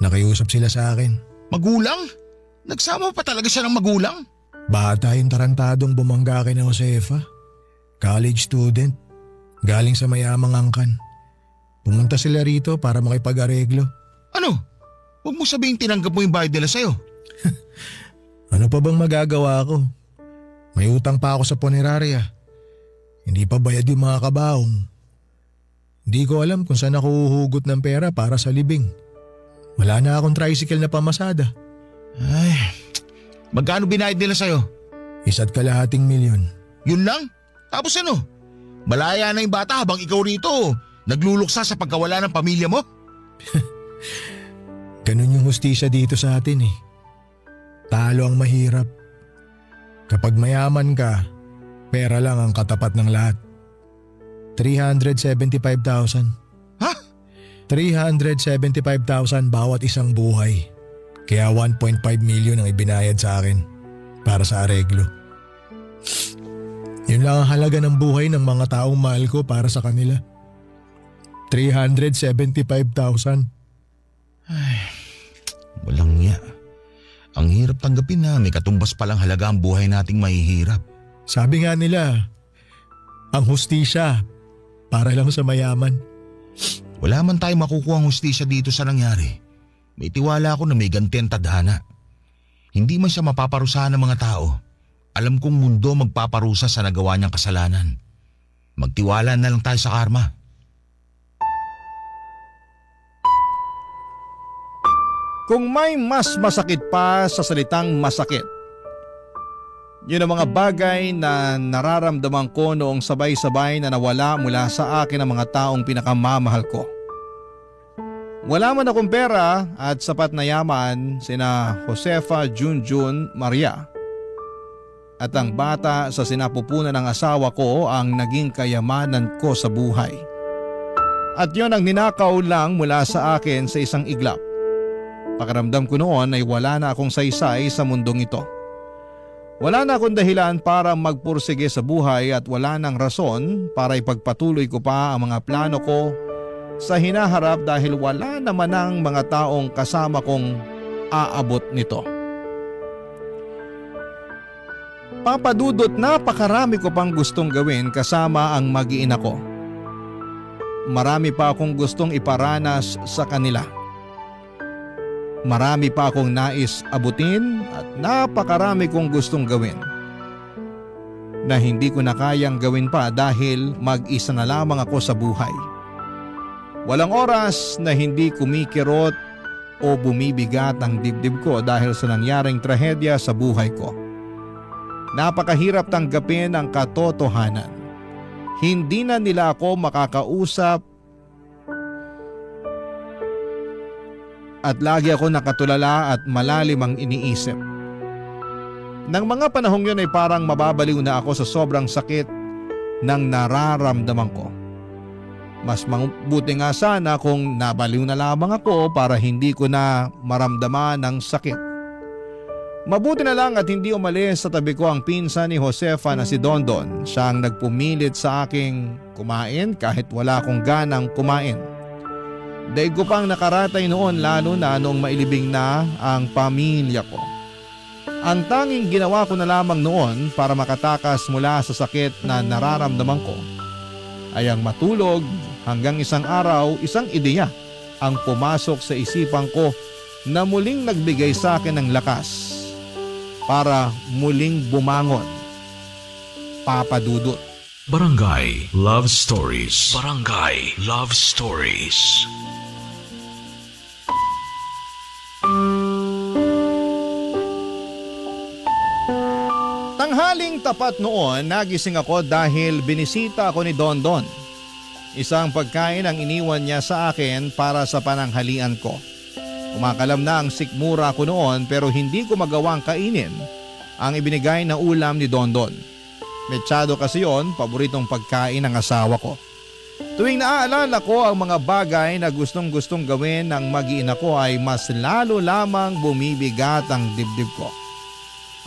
Nakiusap sila sa akin. Magulang? Nagsama pa talaga siya ng magulang? Bata yung tarantadong bumangga kay Josefa. College student. Galing sa mayamang angkan. Pumunta sila rito para makipag-areglo. Ano? Huwag mo sabihin tinanggap mo yung bayad nila sa'yo. Ano pa bang magagawa ko? May utang pa ako sa punerarya. Hindi pa bayad yung mga kabaong. Hindi ko alam kung saan ako huhugot ng pera para sa libing. Wala na akong tricycle na pamasada. Ay, magkano binayad nila sa'yo? 1.2 milyon. Yun lang? Tapos ano? Malaya na yung bata habang ikaw rito nagluluksa sa pagkawala ng pamilya mo? Ganun yung hustisya dito sa atin eh. Talo ang mahirap. Kapag mayaman ka, pera lang ang katapat ng lahat. 375,000. Ha? 375,000 bawat isang buhay. Kaya 1.5 million ang ibinayad sa akin para sa areglo. Yun lang ang halaga ng buhay ng mga taong mahal ko para sa kanila. 375,000. Ay, walang niya. Ang hirap tanggapin na may katumbas palang halaga ang buhay nating mahihirap. Sabi nga nila, ang hustisya para lang sa mayaman. Wala man tayo makukuha ang hustisya dito sa nangyari. May tiwala ako na may ganti ang tadhana. Hindi man siya mapaparusahan ng mga tao. Alam kong mundo magpaparusa sa nagawa niyang kasalanan. Magtiwala na lang tayo sa karma. Kung may mas masakit pa sa salitang masakit, yun ang mga bagay na nararamdaman ko noong sabay-sabay na nawala mula sa akin ang mga taong pinakamamahal ko. Wala man akong pera at sapat na yaman sina Josefa Junjun Maria. At ang bata sa sinapupunan ng asawa ko ang naging kayamanan ko sa buhay. At yun ang ninakaw lang mula sa akin sa isang iglap. Pakiramdam ko noon ay wala na akong saysay sa mundong ito. Wala na akong dahilan para magpursige sa buhay at wala nang rason para ipagpatuloy ko pa ang mga plano ko sa hinaharap dahil wala naman ang mga taong kasama kong aabot nito. Papadudot, napakarami ko pang gustong gawin kasama ang mag-iina ko. Marami pa akong gustong iparanas sa kanila. Marami pa akong nais abutin at napakarami kong gustong gawin na hindi ko na kayang gawin pa dahil mag-isa na lamang ako sa buhay. Walang oras na hindi kumikirot o bumibigat ang dibdib ko dahil sa nangyaring trahedya sa buhay ko. Napakahirap tanggapin ang katotohanan. Hindi na nila ako makakausap at lagi ako nakatulala at malalim ang iniisip. Nang mga panahong yun ay parang mababaliw na ako sa sobrang sakit ng nararamdaman ko. Mas mabuti nga sana kung nabaliw na lamang ako para hindi ko na maramdaman ang sakit. Mabuti na lang at hindi umalis sa tabi ko ang pinsan ni Josefa na si Dondon. Siya ang nagpumilit sa aking kumain kahit wala akong ganang kumain. Daig ko pang nakaratay noon lalo na noong mailibing na ang pamilya ko. Ang tanging ginawa ko na lamang noon para makatakas mula sa sakit na nararamdaman ko ay ang matulog hanggang isang araw, isang ideya ang pumasok sa isipan ko na muling nagbigay sa akin ng lakas para muling bumangon. Papa Dudut. Barangay Love Stories. Barangay Love Stories. Tanghaling tapat noon, nagising ako dahil binisita ako ni Dondon. Isang pagkain ang iniwan niya sa akin para sa pananghalian ko. Kumakalam na ang sikmura ko noon pero hindi ko magawang kainin ang ibinigay na ulam ni Dondon. Mechado kasi yon, paboritong pagkain ng asawa ko. Tuwing naaalala ko ang mga bagay na gustong-gustong gawin ng mag-iina ko ay mas lalo lamang bumibigat ang dibdib ko.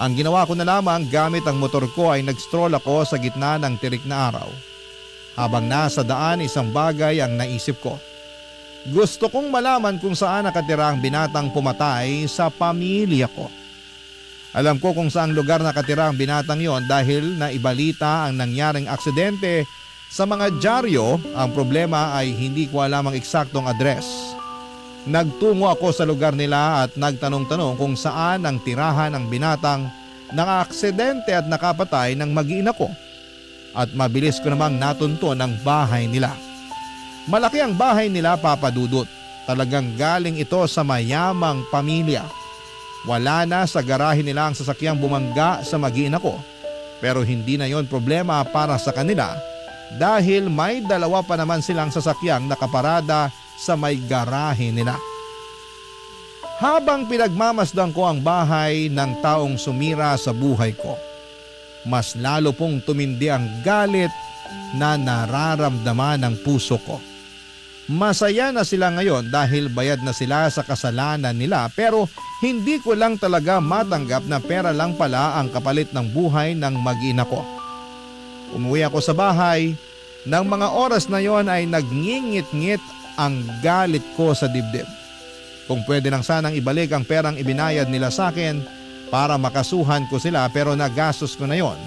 Ang ginawa ko na lamang gamit ang motor ko ay nag-stroll ako sa gitna ng tirik na araw. Habang nasa daan, isang bagay ang naisip ko. Gusto kong malaman kung saan nakatira ang binatang pumatay sa pamilya ko. Alam ko kung saang lugar nakatira ang binatang yon dahil naibalita ang nangyaring aksidente sa mga dyaryo. Ang problema ay hindi ko alam ang eksaktong address. Nagtungo ako sa lugar nila at nagtanong-tanong kung saan ang tirahan ng binatang naka-aksidente at nakapatay ng mag-iina ko. At mabilis ko namang natunto ang bahay nila. Malaki ang bahay nila, Papa Dudut. Talagang galing ito sa mayamang pamilya. Wala na sa garahe nila ang sasakyang bumangga sa mag-iina ko. Pero hindi na yon problema para sa kanila dahil may dalawa pa naman silang sasakyang nakaparada sa may garahe nila. Habang pinagmamasdan ko ang bahay ng taong sumira sa buhay ko, mas lalo pong tumindi ang galit na nararamdaman ng puso ko. Masaya na sila ngayon dahil bayad na sila sa kasalanan nila pero hindi ko lang talaga matanggap na pera lang pala ang kapalit ng buhay ng mag-ina ko. Umuwi ako sa bahay. Nang mga oras na yon ay nagngingit-ngit ang galit ko sa dibdib. Kung pwede nang sanang ibalik ang perang ibinayad nila sa akin para makasuhan ko sila pero nagastos ko na yon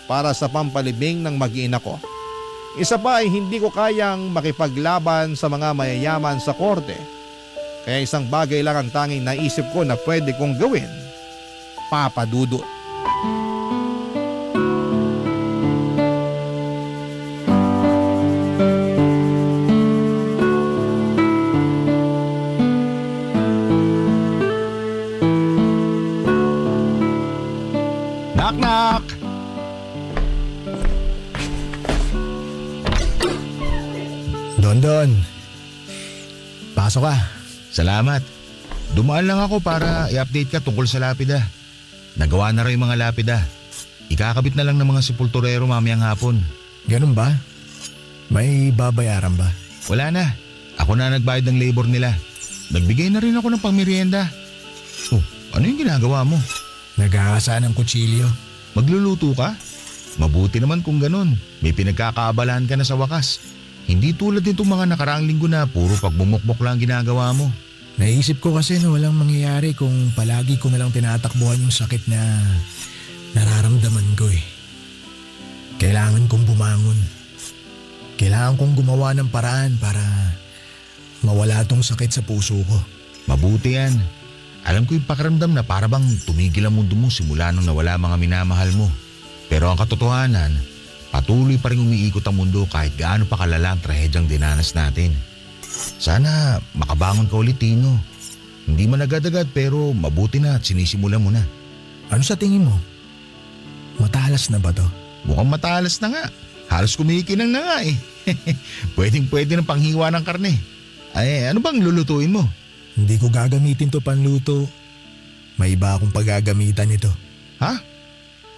para sa pampalibing ng mag-ina ko. Isa pa ay hindi ko kayang makipaglaban sa mga mayayaman sa korte. Kaya isang bagay lang ang tanging naisip ko na pwede kong gawin. Papa Dudut. Knock knock! Don, pasok ka. Salamat. Dumaan lang ako para i-update ka tungkol sa lapida. Nagawa na rin yung mga lapida. Ikakabit na lang ng mga sepulturero mamayang hapon. Ganun ba? May babayaran ba? Wala na. Ako na nagbayad ng labor nila. Nagbigay na rin ako ng pangmerienda. Oh, ano yung ginagawa mo? Nag-aasa ng kutsilyo. Magluluto ka? Mabuti naman kung ganun. May pinagkakaabalahan ka na sa wakas. Hindi tulad nitong mga nakaraang linggo na puro pagbumukbok lang ginagawa mo. Naisip ko kasi na walang mangyayari kung palagi ko na lang tinatakbuhan yung sakit na nararamdaman ko eh. Kailangan kong bumangon. Kailangan kong gumawa ng paraan para mawala tong sakit sa puso ko. Mabuti yan. Alam ko yung pakiramdam na para bang tumigil ang mundo mo simula nung nawala mga minamahal mo. Pero ang katotohanan, patuloy pa rin umiikot ang mundo kahit gaano pa kalala ang trahedyang dinanas natin. Sana makabangon ka ulit, Tino. Hindi man agad-agad pero mabuti na at sinisimulan mo na. Ano sa tingin mo? Matalas na ba to? Mukhang matalas na nga. Halos kumikinang na nga eh. Pwedeng-pwede ng panghiwa ng karne. Ay, ano bang lulutuin mo? Hindi ko gagamitin to panluto. May iba akong paggagamitan ito. Ha?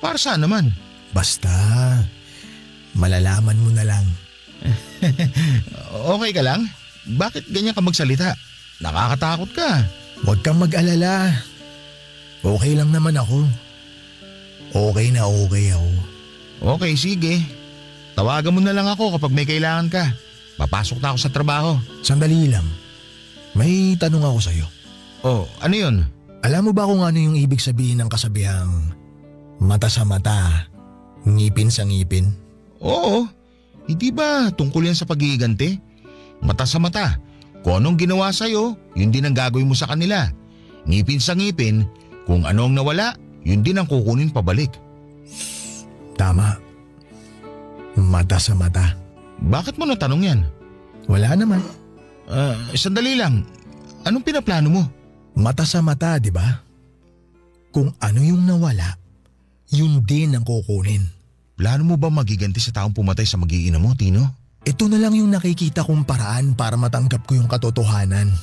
Para saan naman? Basta, malalaman mo na lang. Okay ka lang? Bakit ganyan ka magsalita? Nakakatakot ka. Huwag kang mag-alala. Okay lang naman ako. Okay na okay ako. Okay, sige. Tawagan mo na lang ako kapag may kailangan ka. Papasok na ako sa trabaho. Sandali lang. May tanong ako sa'yo. Oh, ano yun? Alam mo ba kung ano yung ibig sabihin ng kasabihang mata sa mata, ngipin sa ngipin? Oo. Hindi ba tungkol yan sa pag-iiganti? Mata sa mata. Kung anong ginawa sa'yo, yun din ang gagawin mo sa kanila. Ngipin sa ngipin, kung ano ang nawala, yun din ang kukunin pabalik. Tama. Mata sa mata. Bakit mo natanong yan? Wala naman. Sandali lang. Anong pinaplano mo? Mata sa mata, di ba? Kung ano yung nawala, yun din ang kukunin. Plano mo ba magiganti sa taong pumatay sa mag-iina mo, Tino? Ito na lang yung nakikita kong paraan para matanggap ko yung katotohanan.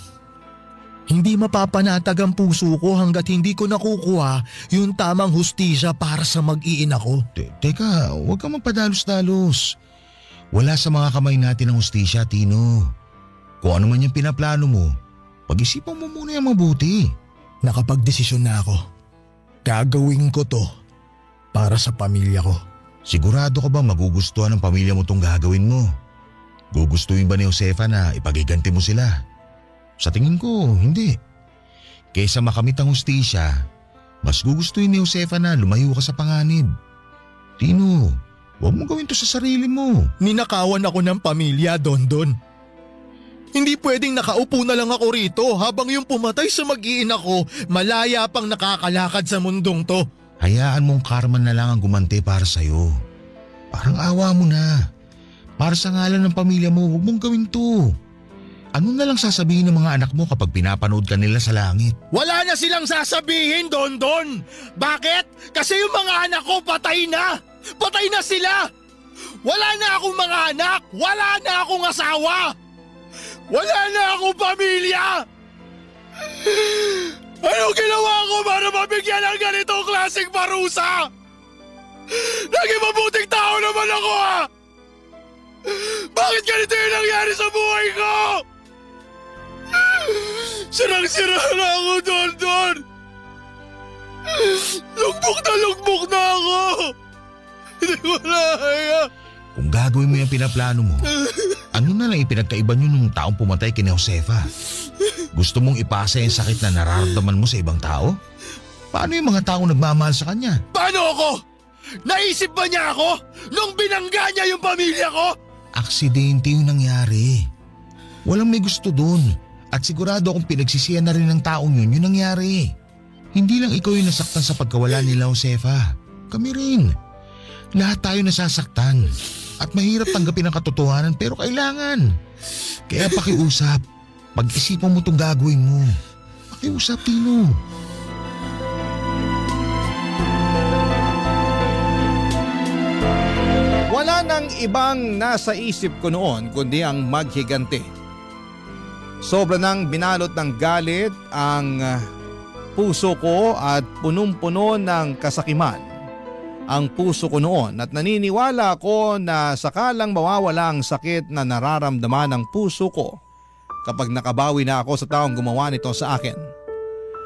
Hindi mapapanatag ang puso ko hanggat hindi ko nakukuha yung tamang hustisya para sa mag-iina ko. Teka, huwag kang magpadalos-dalos. Wala sa mga kamay natin ang hustisya, Tino. Kung ano man yung pinaplano mo, pag-isipan mo muna yung mabuti. Nakapagdesisyon na ako. Gagawin ko to para sa pamilya ko. Sigurado ka ba magugustuhan ng pamilya mo tong gagawin mo? Gugustuhin ba ni Josefa na ipagiganti mo sila? Sa tingin ko, hindi. Kaysa makamit ang hustisya, mas gugustuhin ni Josefa na lumayo ka sa panganib. Tino, huwag mo gawin to sa sarili mo. Ninakawan ako ng pamilya, Dondon. Hindi pwedeng nakaupo na lang ako rito habang yung pumatay sa mag-iina ko malaya pang nakakalakad sa mundong to. Hayaan mong karma na lang ang gumanti para sa'yo. Parang awa mo na. Para sa ngalan ng pamilya mo, huwag mong gawin to. Ano na lang sasabihin ng mga anak mo kapag pinapanood ka nila sa langit? Wala na silang sasabihin, Dondon. Bakit? Kasi yung mga anak ko patay na. Patay na sila. Wala na akong mga anak. Wala na akong asawa. Wala na akong pamilya. Anong ginawa ko para mabigyan ng ganitong klaseng parusa? Naging mabuting tao naman ako ah! Bakit ganito yung nangyari sa buhay ko? Sirang-sira na ako, Dondon! Lugbok na ako! Hindi ko nahaya! Kung gagawin mo yung pinaplano mo, ano na lang ipinagkaiba nyo nung taong pumatay kina Josefa? Gusto mong ipasa yung sakit na nararamdaman mo sa ibang tao? Paano yung mga taong nagmamahal sa kanya? Paano ako? Naisip ba niya ako nung binangga niya yung pamilya ko? Aksidente yung nangyari. Walang may gusto dun. At sigurado akong pinagsisihan na rin ng taong yun yung nangyari. Hindi lang ikaw yung nasaktan sa pagkawala nila, Josefa. Kami rin. Lahat tayo nasasaktan. At mahirap tanggapin ang katotohanan pero kailangan. Kaya pakiusap. Pag-isipan mo itong gagawin mo. Pakiusap, Tino. Wala nang ibang nasa isip ko noon kundi ang maghiganti. Sobra nang binalot ng galit ang puso ko at punong-puno ng kasakiman ang puso ko noon at naniniwala ako na sakalang mawawala ang sakit na nararamdaman ng puso ko kapag nakabawi na ako sa taong gumawa nito sa akin.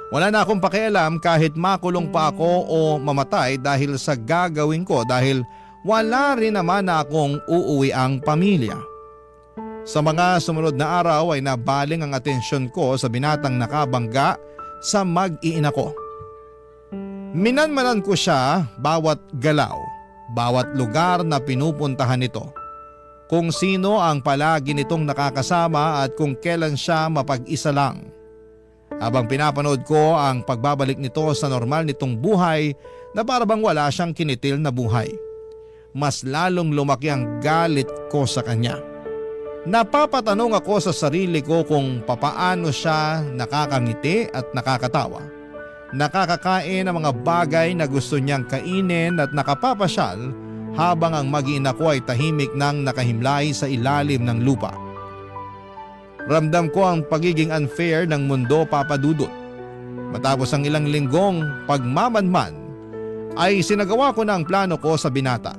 Wala na akong pakialam kahit makulong pa ako o mamatay dahil sa gagawin ko dahil wala rin naman na akong uuwi ang pamilya. Sa mga sumunod na araw ay nabaling ang atensyon ko sa binatang nakabangga sa mag-iina ko. Minanmanan ko siya bawat galaw, bawat lugar na pinupuntahan nito. Kung sino ang palagi nitong nakakasama at kung kailan siya mapag-isa lang. Habang pinapanood ko ang pagbabalik nito sa normal nitong buhay na parabang wala siyang kinitil na buhay. Mas lalong lumaki ang galit ko sa kanya. Napapatanong ako sa sarili ko kung papaano siya nakakangiti at nakakatawa. Nakakakain ng mga bagay na gusto niyang kainin at nakapapasyal habang ang mag-iina ko ay tahimik nang nakahimlay sa ilalim ng lupa. Ramdam ko ang pagiging unfair ng mundo, Papa Dudut. Matapos ang ilang linggong pagmamanman ay sinagawa ko na ang plano ko sa binata.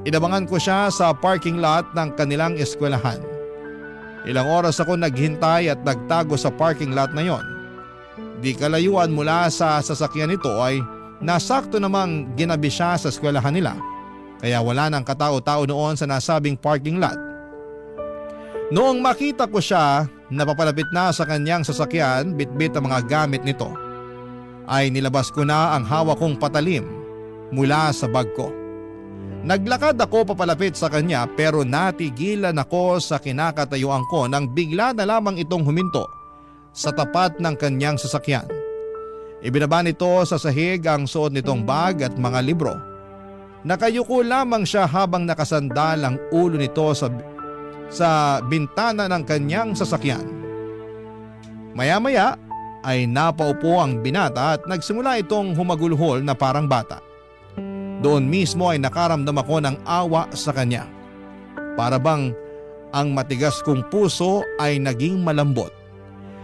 Inabangan ko siya sa parking lot ng kanilang eskwelahan. Ilang oras ako naghintay at nagtago sa parking lot na yon. Di kalayuan mula sa sasakyan nito ay nasakto namang ginabi siya sa eskwelahan nila. Kaya wala nang katao-tao noon sa nasabing parking lot. Noong makita ko siya na papalapit na sa kanyang sasakyan, bitbit ang mga gamit nito, ay nilabas ko na ang hawak kong patalim mula sa bag ko. Naglakad ako papalapit sa kanya pero natigilan ako sa kinakatayuan ko nang bigla na lamang itong huminto sa tapat ng kanyang sasakyan. Ibinaba nito sa sahig ang suot nitong bag at mga libro. Nakayuko lamang siya habang nakasandal ang ulo nito sa bintana ng kanyang sasakyan. Maya-maya ay napaupo ang binata at nagsimula itong humagulhol na parang bata. Doon mismo ay nakaramdam ako ng awa sa kanya. Para bang ang matigas kong puso ay naging malambot.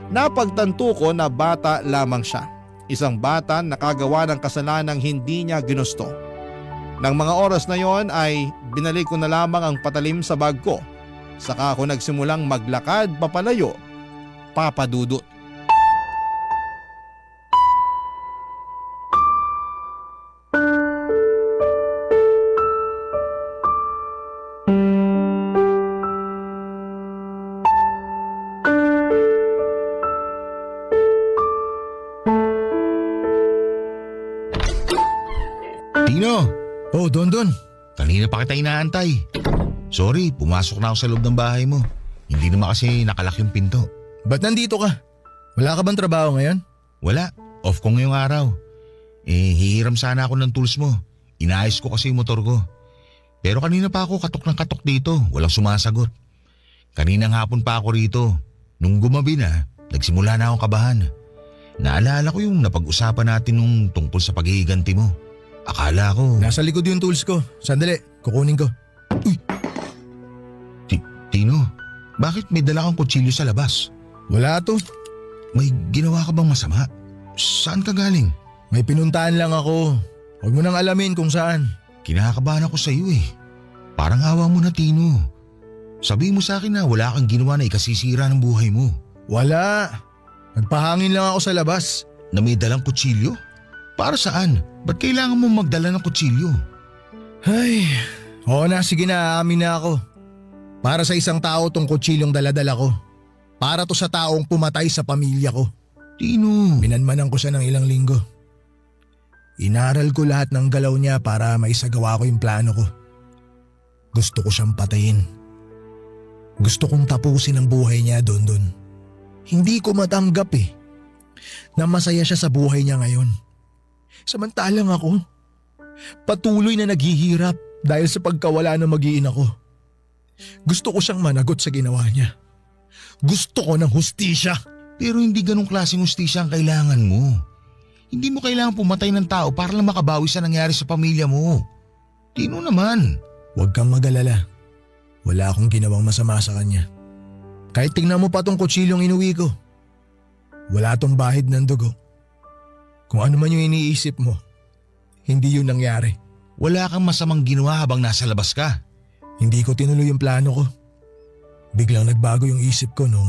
Napagtanto ko na bata lamang siya. Isang bata nakagawa ng kasalanang hindi niya ginusto. Nang mga oras na yon ay binalik ko na lamang ang patalim sa bag ko. Saka ako nagsimulang maglakad papalayo, Papa Dudut. Tino! Oh, Dondon. Kanina pa kita inaantay. Sorry, pumasok na ako sa loob ng bahay mo. Hindi naman kasi nakalak yung pinto. Ba't nandito ka? Wala ka bang trabaho ngayon? Wala, off ko ngayong araw. Hihiram sana ako ng tools mo. Inaayos ko kasi yung motor ko. Pero kanina pa ako katok ng katok dito, walang sumasagot. Kaninang hapon pa ako rito. Nung gumabi na, nagsimula na akong kabahan. Naalala ko yung napag-usapan natin nung tungkol sa paghihiganti mo. Akala ko… Nasa likod yung tools ko. Sandali, kukunin ko. Uy! Tino, bakit may dala kang kutsilyo sa labas? Wala to. May ginawa ka bang masama? Saan ka galing? May pinuntahan lang ako. Huwag mo nang alamin kung saan. Kinakabahan ako sa iyo eh. Parang awa mo na, Tino. Sabihin mo sa akin na wala kang ginawa na ikasisira ng buhay mo. Wala. Nagpahangin lang ako sa labas. Na may dalang kutsilyo? Para saan? Ba't kailangan mo magdala ng kutsilyo? Ay, oo na, sige na, aamin na ako. Para sa isang tao tong kutsilyong daladala ko. Para to sa taong pumatay sa pamilya ko. Tino. Minanmanan ko siya ng ilang linggo. Inaral ko lahat ng galaw niya para maisagawa ko yung plano ko. Gusto ko siyang patayin. Gusto kong tapusin ang buhay niya, Dondon. Hindi ko matanggap na masaya siya sa buhay niya ngayon. Samantalang ako, patuloy na naghihirap dahil sa pagkawala ng mag-iina ko. Gusto ko siyang managot sa ginawa niya. Gusto ko ng hustisya. Pero hindi ganong klaseng hustisya ang kailangan mo. Hindi mo kailangan pumatay ng tao para lang makabawi sa nangyari sa pamilya mo. Tino naman. Huwag kang mag-alala. Wala akong ginawang masama sa kanya. Kahit tingnan mo pa tong kutsilyong inuwi ko. Wala tong bahid ng dugo. Kung ano man yung iniisip mo, hindi yun nangyari. Wala kang masamang ginawa habang nasa labas ka. Hindi ko tinuloy yung plano ko. Biglang nagbago yung isip ko nung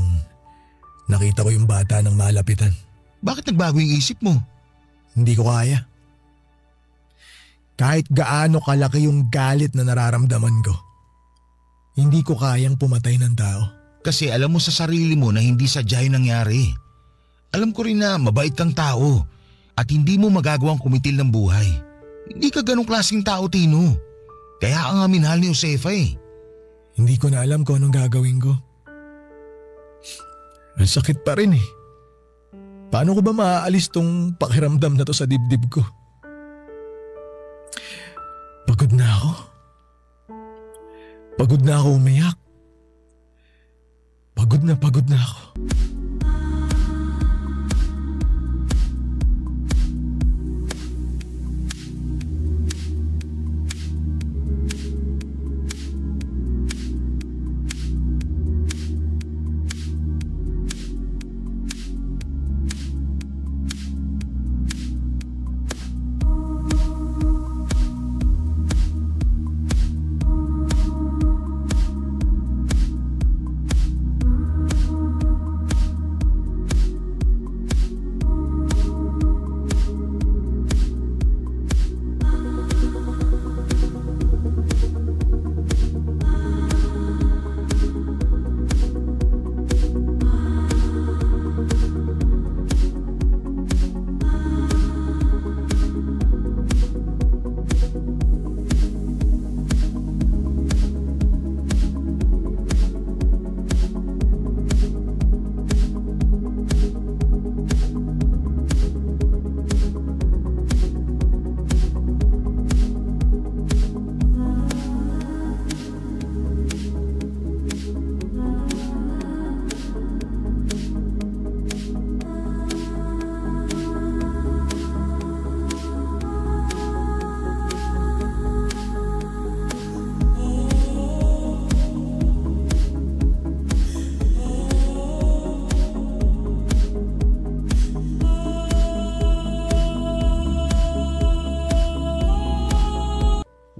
nakita ko yung bata ng malapitan. Bakit nagbago yung isip mo? Hindi ko kaya. Kahit gaano kalaki yung galit na nararamdaman ko, hindi ko kayang pumatay ng tao. Kasi alam mo sa sarili mo na hindi sadya yung nangyari. Alam ko rin na mabait kang tao at hindi mo magagawang kumitil ng buhay. Hindi ka ganong klaseng tao, Tino. Kaya ka nga minahal ni Josefa Hindi ko na alam kung anong gagawin ko. Ang sakit pa rin Paano ko ba maaalis tong pakiramdam na to sa dibdib ko? Pagod na ako. Pagod na ako umiyak. Pagod na ako.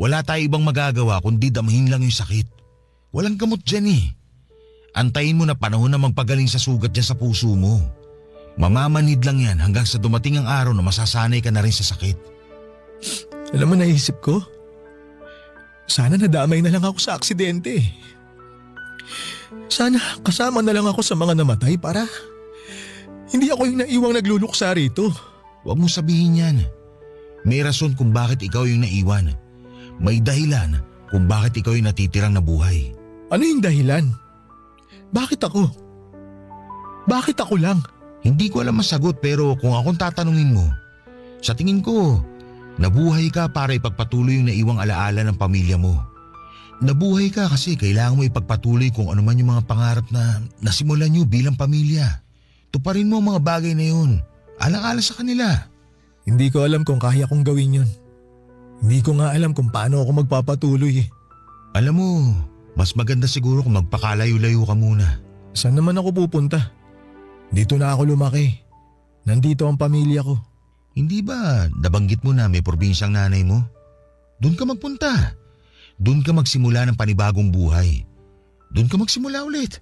Wala tayo ibang magagawa kundi damahin lang yung sakit. Walang gamot dyan Antayin mo na panahon na magpagaling sa sugat dyan sa puso mo. Mamamanid lang yan hanggang sa dumating ang araw na masasanay ka na rin sa sakit. Alam mo, naisip ko, sana nadamay na lang ako sa aksidente. Sana kasama na lang ako sa mga namatay para hindi ako yung naiwang nagluluksa rito. Huwag mo sabihin yan. May rason kung bakit ikaw yung naiwan. May dahilan kung bakit ikaw yung natitirang nabuhay. Ano yung dahilan? Bakit ako? Bakit ako lang? Hindi ko alam masagot pero kung akong tatanungin mo, sa tingin ko, nabuhay ka para ipagpatuloy yung naiwang alaala ng pamilya mo. Nabuhay ka kasi kailangan mo ipagpatuloy kung ano man yung mga pangarap na nasimulan nyo bilang pamilya. Tuparin mo ang mga bagay na yun. Alang-ala sa kanila. Hindi ko alam kung kaya kong gawin yun. Hindi ko nga alam kung paano ako magpapatuloy. Alam mo, mas maganda siguro kung magpakalayo-layo ka muna. Saan naman ako pupunta? Dito na ako lumaki. Nandito ang pamilya ko. Hindi ba nabanggit mo na may probinsyang nanay mo? Doon ka magpunta. Doon ka magsimula ng panibagong buhay. Doon ka magsimula ulit.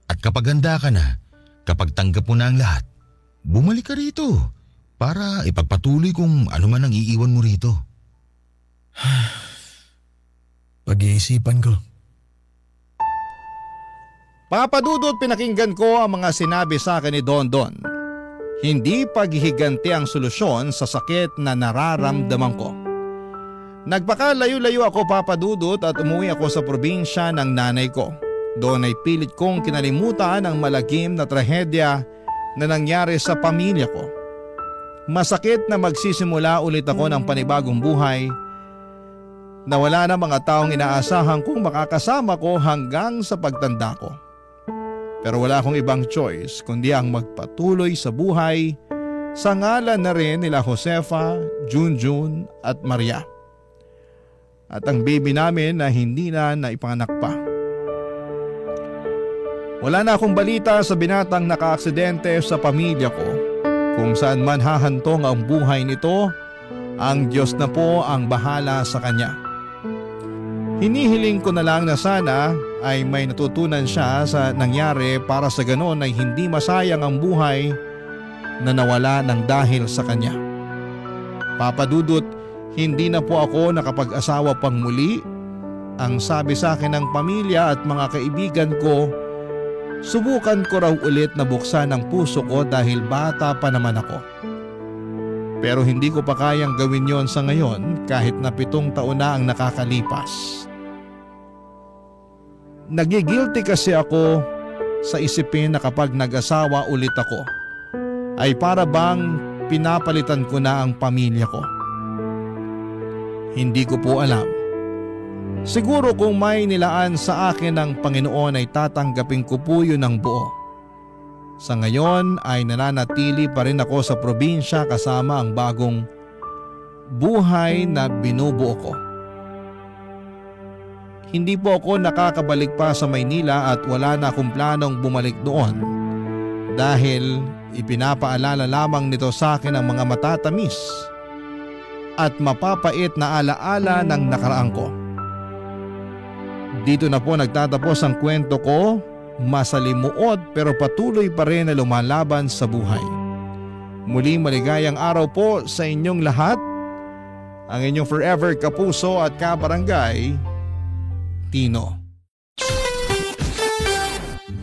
At kapag handa ka na, kapag tanggap mo na ang lahat, bumalik ka rito para ipagpatuloy kung ano man ang iiwan mo rito. Pag-iisipan ko. Papadudot, pinakinggan ko ang mga sinabi sa akin ni Dondon. Hindi paghihiganti ang solusyon sa sakit na nararamdaman ko. Nagpakalayo-layo ako, Papadudot, at umuwi ako sa probinsya ng nanay ko. Doon ay pilit kong kinalimutan ang malagim na trahedya na nangyari sa pamilya ko. Masakit na magsisimula ulit ako ng panibagong buhay na wala na mga taong inaasahan kong makakasama ko hanggang sa pagtanda ko. Pero wala akong ibang choice kundi ang magpatuloy sa buhay sa ngalan na rin nila Josefa, Junjun at Maria. At ang baby namin na hindi na naipanganak pa. Wala na akong balita sa binatang nakaaksidente sa pamilya ko. Kung saan man hahantong ang buhay nito, ang Diyos na po ang bahala sa kanya. Hinihiling ko na lang na sana ay may natutunan siya sa nangyari para sa ganon ay hindi masayang ang buhay na nawala ng dahil sa kanya. Papa Dudut, hindi na po ako nakapag-asawa pang muli. Ang sabi sa akin ng pamilya at mga kaibigan ko, subukan ko raw ulit na buksan ang puso ko dahil bata pa naman ako. Pero hindi ko pa kayang gawin yon sa ngayon kahit na 7 taon na ang nakakalipas. Nagigilty kasi ako sa isipin na kapag nag-asawa ulit ako, ay para bang pinapalitan ko na ang pamilya ko. Hindi ko po alam. Siguro kung may nilaan sa akin ng Panginoon ay tatanggapin ko po yun ng buo. Sa ngayon ay nananatili pa rin ako sa probinsya kasama ang bagong buhay na binubuo ko. Hindi po ako nakakabalik pa sa Maynila at wala na akong planong bumalik doon dahil ipinapaalala lamang nito sa akin ang mga matatamis at mapapait na alaala ng nakaraan ko. Dito na po nagtatapos ang kwento ko, masalimuot pero patuloy pa rin na lumalaban sa buhay. Muling maligayang araw po sa inyong lahat. Ang inyong forever kapuso at kabarangay, Tino.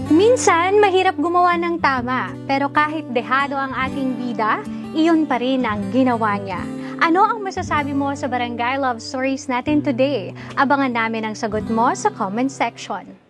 Minsan mahirap gumawa ng tama, pero kahit dehado ang ating bida, iyon pa rin ang ginawa niya. Ano ang masasabi mo sa Barangay Love Stories natin today? Abangan namin ang sagot mo sa comment section.